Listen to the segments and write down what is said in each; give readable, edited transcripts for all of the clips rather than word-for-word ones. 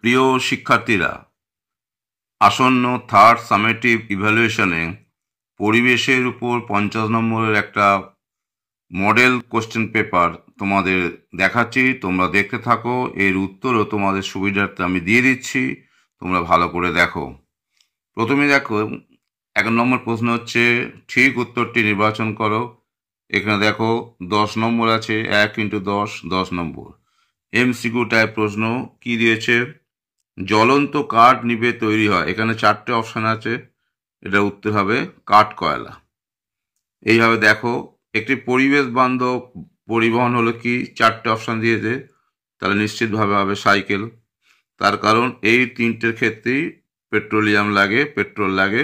প্রিয় শিক্ষার্থীরা, আসন্ন থার্ড সামেটিভ ইভ্যালুয়েশনে পরিবেশের উপর 50 নম্বরের একটা মডেল কোশ্চেন পেপার তোমাদের দেখাচ্ছি। তোমরা দেখতে থাকো, এর উত্তরও তোমাদের সুবিধার্থে আমি দিয়ে দিচ্ছি, তোমরা ভালো করে দেখো। প্রথমে দেখো, 1 নম্বর প্রশ্ন হচ্ছে ঠিক উত্তরটি নির্বাচন করো। এখানে দেখো 10 নম্বর আছে, 1 × 10, 10 নম্বর। MCQ টাইপ প্রশ্ন। কি দিয়েছে? জ্বলন্ত কাঠ নিভে তৈরি হয়। এখানে 4টে অপশান আছে, এটা উত্তর হবে কাঠ কয়লা। এইভাবে দেখো, একটি পরিবেশ বান্ধব পরিবহন হলো কি? 4টে অপশান দিয়েছে, তাহলে নিশ্চিতভাবে হবে সাইকেল। তার কারণ এই 3টের ক্ষেত্রেই পেট্রোলিয়াম লাগে, পেট্রোল লাগে,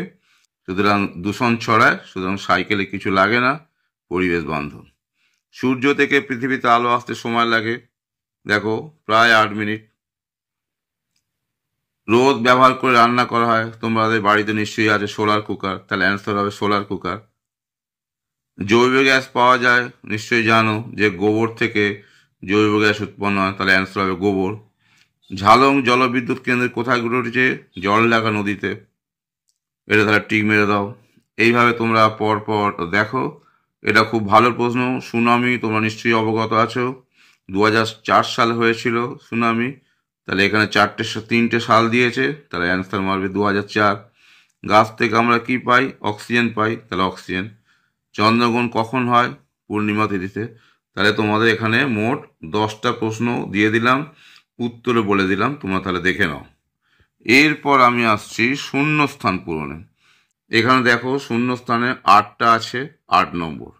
সুতরাং দূষণ ছড়ায়, সুতরাং সাইকেলে কিছু লাগে না, পরিবেশ বান্ধব। সূর্য থেকে পৃথিবীতে আলো আসতে সময় লাগে, দেখো প্রায় 8 মিনিট। রোদ ব্যবহার করে রান্না করা হয়, তোমাদের বাড়িতে নিশ্চয়ই আছে সোলার কুকার, তাহলে অ্যান্সার হবে সোলার কুকার। জৈব গ্যাস পাওয়া যায়, নিশ্চয়ই জানো যে গোবর থেকে জৈব গ্যাস উৎপন্ন হয়, তাহলে অ্যান্সার হবে গোবর। ঝালং জলবিদ্যুৎ কেন্দ্র কোথায় গড়ে উঠেছে? জলঢাকা নদীতে। এটা তাহলে টিক মেরে দাও। এইভাবে তোমরা পরপর দেখো। এটা খুব ভালো প্রশ্ন। সুনামি তোমরা নিশ্চয়ই অবগত আছো, 2004 সালে হয়েছিল সুনামি, তাহলে এখানে 3টে সাল দিয়েছে, তাহলে অ্যান্সার মারবে 2004। গাছ থেকে আমরা কি পাই? অক্সিজেন পাই, তাহলে অক্সিজেন। চন্দ্রগ্রহণ কখন হয়? পূর্ণিমা তিথিতে। তাহলে তোমাদের এখানে মোট 10টা প্রশ্ন দিয়ে দিলাম, উত্তরে বলে দিলাম, তোমরা তাহলে দেখে নাও। এরপর আমি আসছি শূন্যস্থান পূরণে। এখানে দেখো শূন্যস্থানে 8টা আছে, 8 নম্বর।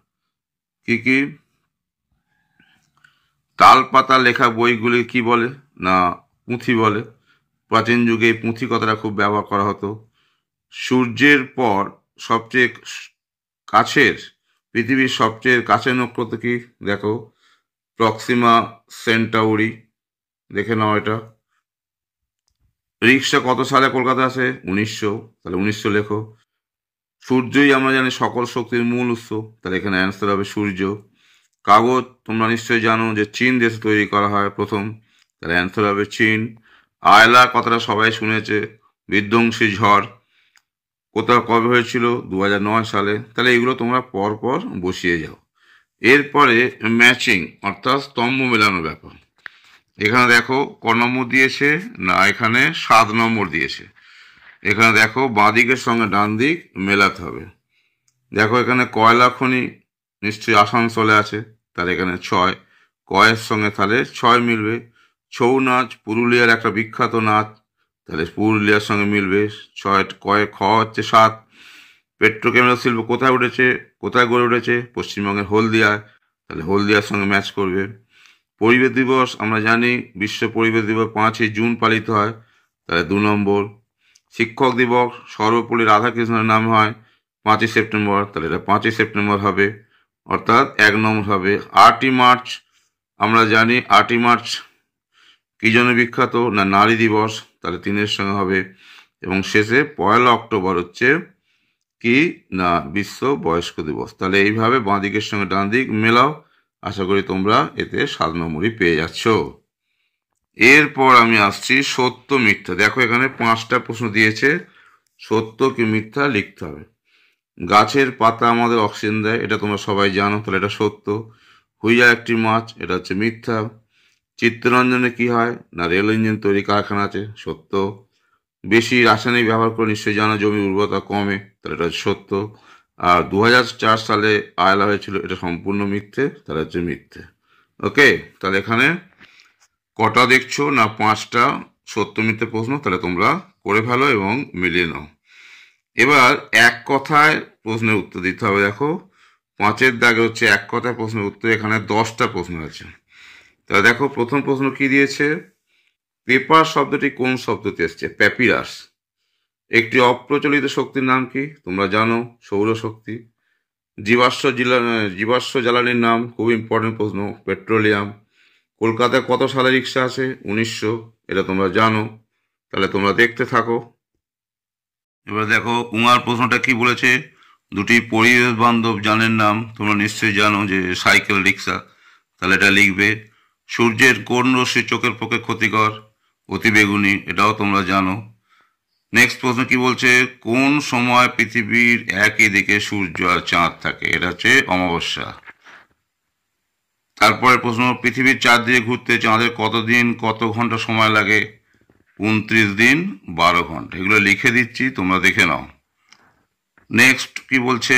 কি কি? তালপাতা লেখা বইগুলি কি বলে? না পুঁথি বলে। প্রাচীন যুগে এই পুঁথি কথাটা খুব ব্যবহার করা হতো। সূর্যের পর সবচেয়ে কাছের, পৃথিবীর সবচেয়ে কাছের নক্ষত্র কি? দেখো প্রক্সিমা সেন্টাউরি, দেখে নাও এটা। রিক্সা কত সালে কলকাতা আসে? 1900, তাহলে 1900 লেখো। সূর্যই আমরা জানি সকল শক্তির মূল উৎস, তাহলে এখানে অ্যান্সার হবে সূর্য। কাগজ তোমরা নিশ্চয়ই জানো যে চীন দেশে তৈরি করা হয় প্রথম, তাহলে অ্যান্সার হবে চীন। আয়লা কথাটা সবাই শুনেছে, বিধ্বংসী ঝড় কোথাও কবে হয়েছিল? 2009 সালে। তাহলে এগুলো তোমরা পরপর বসিয়ে যাও। এরপরে ম্যাচিং অর্থাৎ স্তম্ভ মেলানোর ব্যাপার। এখানে দেখো ক নম্বর দিয়েছে? না এখানে 7 নম্বর দিয়েছে। এখানে দেখো বাঁ দিকের সঙ্গে ডান দিক মেলাতে হবে। দেখো এখানে কয়লা খনি নিশ্চয়ই আসানসোলে আছে, তাহলে এখানে 6, কয়ের সঙ্গে তাহলে 6 মিলবে। ছৌ নাচ পুরুলিয়ার একটা বিখ্যাত নাচ, তাহলে পুরুলিয়ার সঙ্গে মিলবে। 6 কয়ে খ হচ্ছে 7। পেট্রোকেমিক্যাল শিল্প কোথায় উঠেছে, কোথায় গড়ে উঠেছে? পশ্চিমবঙ্গের হলদিয়ায়, তাহলে হলদিয়ার সঙ্গে ম্যাচ করবে। পরিবেশ দিবস আমরা জানি বিশ্ব পরিবেশ দিবস 5ই জুন পালিত হয়, তাহলে 2 নম্বর। শিক্ষক দিবস সর্বপল্লী রাধাকৃষ্ণের নামে হয় 5ই সেপ্টেম্বর, তাহলে এটা 5ই সেপ্টেম্বর হবে, অর্থাৎ 1 নম্বর হবে। 8ই মার্চ আমরা জানি 8ই মার্চ কি জন্য বিখ্যাত? না নারী দিবস, তাহলে 3-এর সঙ্গে হবে। এবং শেষে 1 অক্টোবর হচ্ছে কি? না বিশ্ব বয়স্ক দিবস। তাহলে এইভাবে বাঁ দিকের সঙ্গে ডান দিক মেলাও, আশা করি তোমরা এতে 7 নম্বরই পেয়ে যাচ্ছ। এরপর আমি আসছি সত্য মিথ্যা। দেখো এখানে 5টা প্রশ্ন দিয়েছে, সত্য কি মিথ্যা লিখতে হবে। গাছের পাতা আমাদের অক্সিজেন দেয়, এটা তোমরা সবাই জানো, তাহলে এটা সত্য। হুইয়া একটি মাছ, এটা হচ্ছে মিথ্যা। চিত্তরঞ্জনে কি হয়? না রেল ইঞ্জিন তৈরি কারখানা আছে, সত্য। বেশি রাসায়নিক ব্যবহার করে নিশ্চয়ই জানো জমির উর্বরতা কমে, তাহলে এটা হচ্ছে সত্য। আর 2004 সালে আয়লা হয়েছিল, এটা সম্পূর্ণ মিথ্যে, তাহলে হচ্ছে মিথ্যে। ওকে, তাহলে এখানে কটা দেখছো? না 5টা সত্য মিথ্যে প্রশ্ন, তাহলে তোমরা করে ফেলো এবং মিলিয়ে নাও। এবার এক কথায় প্রশ্নের উত্তর দিতে হবে। দেখো 5-এর দাগে হচ্ছে এক কথায় প্রশ্নের উত্তর, এখানে 10টা প্রশ্ন আছে। তাহলে দেখো প্রথম প্রশ্ন কি দিয়েছে? পেপার শব্দটি কোন শব্দ থেকে এসছে? প্যাপিরাস। একটি অপ্রচলিত শক্তির নাম কি? তোমরা জানো সৌরশক্তি। জীবাশ্ম জ্বালানির নাম, খুব ইম্পর্টেন্ট প্রশ্ন, পেট্রোলিয়াম। কলকাতায় কত সালে রিক্সা আছে? 1900, এটা তোমরা জানো, তাহলে তোমরা দেখতে থাকো। এবার দেখো উমার প্রশ্নটা কি বলেছে? দুটি পরিবেশ বান্ধব যানের নাম, তোমরা নিশ্চয়ই জানো যে সাইকেল, রিক্সা, তাহলে এটা লিখবে। সূর্যের কোন রশ্মি চোখের পক্ষে ক্ষতিকর? অতিবেগুনি, এটাও তোমরা জানো। নেক্সট প্রশ্ন কি বলছে, কোন সময় পৃথিবীর একই দিকে সূর্য আর চাঁদ থাকে? এটা হচ্ছে অমাবস্যা। তারপরে প্রশ্ন, পৃথিবীর চারদিকে ঘুরতে চাঁদের কতদিন কত ঘন্টা সময় লাগে? 29 দিন 12 ঘন্টা। এগুলো লিখে দিচ্ছি, তোমরা দেখে নাও। নেক্সট কি বলছে,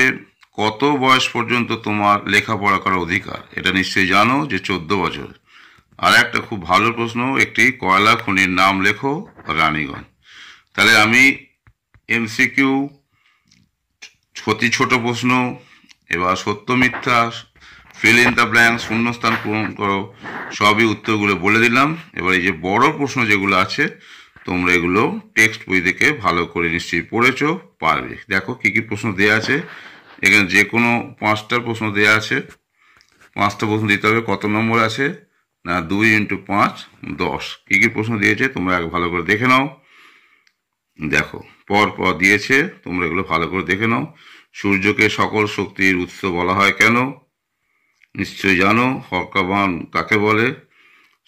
কত বয়স পর্যন্ত তোমার লেখাপড়া করার অধিকার? এটা নিশ্চয়ই জানো যে 14 বছর। আর একটা খুব ভালো প্রশ্ন, একটি কয়লা খনির নাম লেখো রানীগঞ্জ। তাহলে আমি এমসিকিউ, অতি ছোট প্রশ্ন, এবার সত্য মিথ্যা, ফিল ইন দ্য ব্ল্যাঙ্ক, শূন্যস্থান পূরণ করো, সবই উত্তরগুলো বলে দিলাম। এবার এই যে বড় প্রশ্ন যেগুলো আছে, তোমরা এগুলো টেক্সট বই থেকে ভালো করে নিশ্চয়ই পড়েছো, পারবে। দেখো কি কি প্রশ্ন দেওয়া আছে এখানে, যে কোনো 5টা প্রশ্ন দেওয়া আছে। 5টা প্রশ্ন দিতে হবে। কত নম্বর আছে না, 2 × 5 10। কি কি প্রশ্ন দিয়েছে তোমরা আগে ভালো করে দেখে নাও। দেখো পর পর দিয়েছে, তোমরা এগুলো ভালো করে দেখে নাও। সূর্যকে সকল শক্তির উৎস বলা হয় কেন? নিশ্চয়ই জানো। হরকাবান কাকে বলে?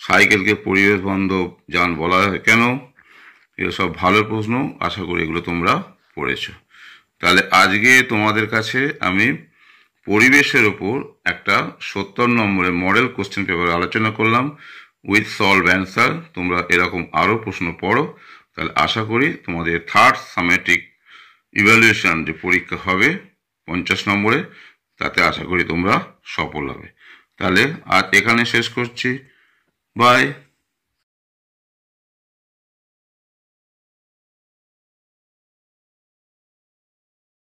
সাইকেলকে পরিবেশ বান্ধব যান বলা হয় কেন? এগুলো সব ভালো প্রশ্ন, আশা করি এগুলো তোমরা পড়েছো। তাহলে আজকে তোমাদের কাছে আমি পরিবেশের ওপর একটা 70 নম্বরের মডেল কোশ্চেন পেপার আলোচনা করলাম উইথ সলভ অ্যান্সার। তোমরা এরকম আরও প্রশ্ন পড়ো, তাহলে আশা করি তোমাদের থার্ড সামেটিক ইভ্যালুয়েশন যে পরীক্ষা হবে 50 নম্বরে, তাতে আশা করি তোমরা সফল হবে। তাহলে আজ এখানে শেষ করছি। বাই।